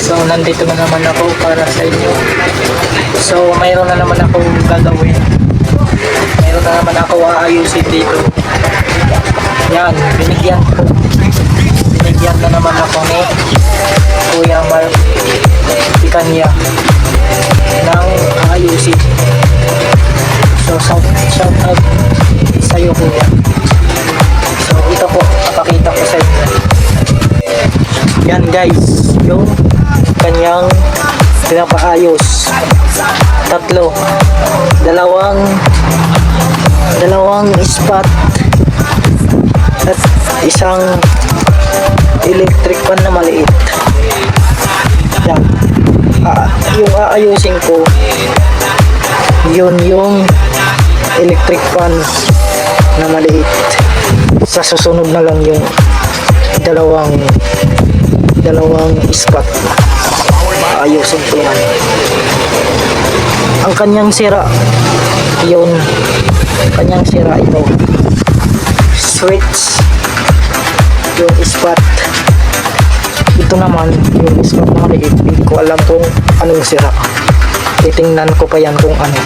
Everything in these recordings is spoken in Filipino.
So nandito na naman ako para sa inyo. So mayroon na naman akong gagawin. Mayroon na naman ako aayusin dito. Yan, binigyan na naman ako ni Kuya Mark Picanya ng aayusin. So shout out sa'yo, Kuya. So ito po, papakita ko sa inyo. Yan guys, yung kanyang pinapaayos. Dalawang spot at isang electric fan na maliit. Yan. Yung aayusin ko, yun yung electric fan na maliit. Sa susunod na lang yung dalawang spot. Ayusin ko yan. Ang kanyang sira, ito switch, yung spot. Ito naman yung spot na maliit, hindi ko alam kung anong sira. Titingnan ko pa yan kung ano.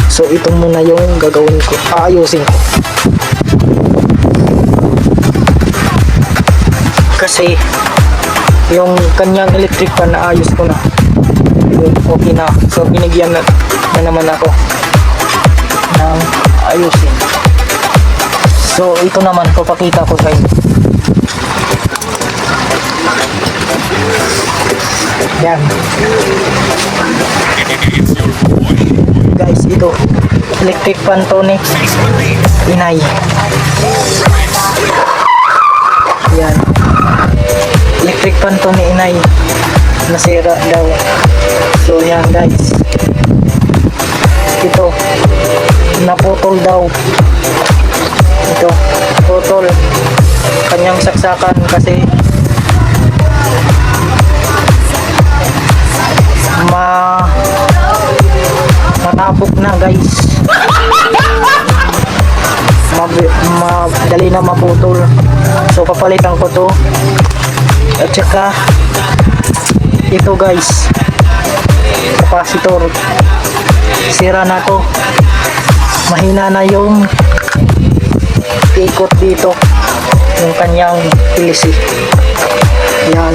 So ito muna yung gagawin ko, aayusin ko. Kasi yung kanyang electric fan na ayos ko na, yun, okay na. So binigyan na naman ako ng ayusin. So ito naman, papakita ko sa inyo. Yan guys, ito electric fan to ni Inay. Yan, electric fan to ni Inay, nasira daw. So yan guys, ito naputol daw. Ito putol kanyang saksakan kasi matapok na guys. Madali na maputol. So papalitan ko to. At saka ito guys, capacitor, sira na to. Mahina na yung ikot dito, yung kanyang PLC. Yan,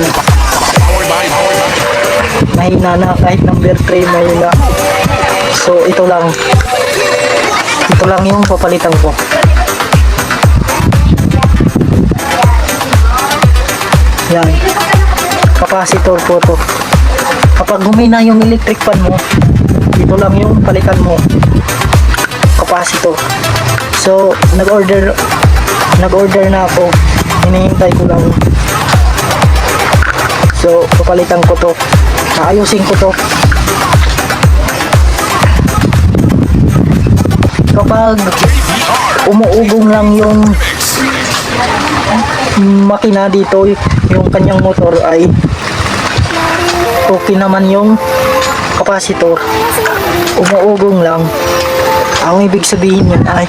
mahina na, kahit number 3 mahina. So ito lang yung papalitan ko. Yan, capacitor po to. Kapag humina yung electric fan mo, ito lang yung palitan mo, capacitor. So nag-order na ako, hinihintay ko lang. So papalitan ko to, ayusin ko to. Kapag umuugong lang yung makina dito, yung kanyang motor, ay okay naman yung capacitor. Umuugong lang, ang ibig sabihin yun ay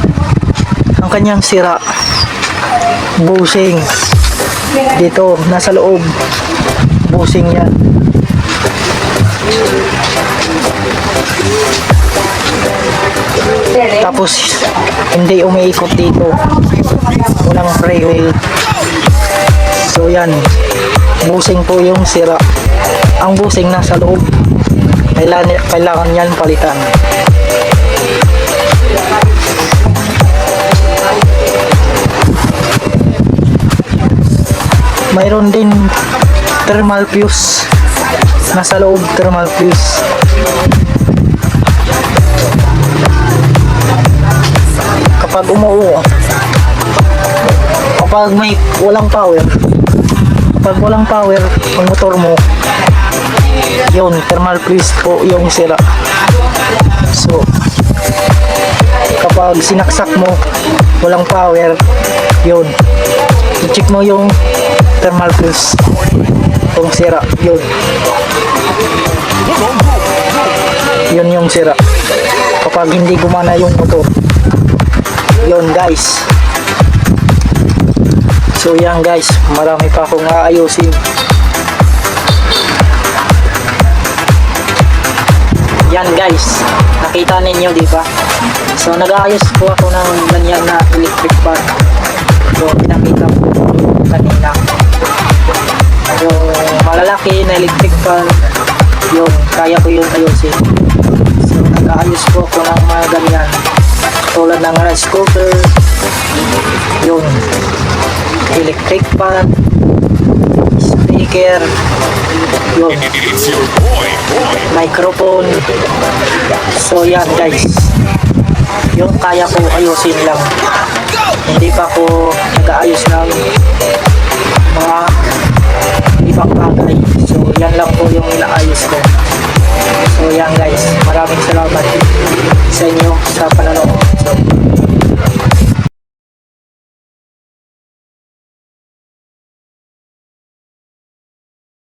ang kanyang sira, bushing dito, nasa loob, bushing yan. Tapos hindi umiikot dito, walang freeway. So yan, bushing po yung sira. Ang bushing nasa loob, kailangan yan palitan. Mayroon din thermal fuse nasa loob, thermal fuse. Kapag kapag walang power ang motor mo, yun, thermal fuse po yung sira. So kapag sinaksak mo, walang power, yun, i-check mo yung thermal fuse kung sira. Yun yung sira kapag hindi gumana yung motor. Yun guys. So yan guys, marami pa akong aayusin. guys, nakita ninyo di ba? So nag-aayos po ako ng ganyan na electric fan. So pinakita ko kanina. Yung malalaki na electric fan, yung kaya ko yung ayusin. So nag-aayos po ako ng mga ganyan. Tulad ng rice cooker, yung electric fan, speaker, yung microphone. So yan guys, yung kaya ko ayusin lang. Hindi pa ako nag-aayos ng mga ibang bagay. So yan lang po yung inaayos ko. So yan guys, maraming salamat sa inyo sa panonood.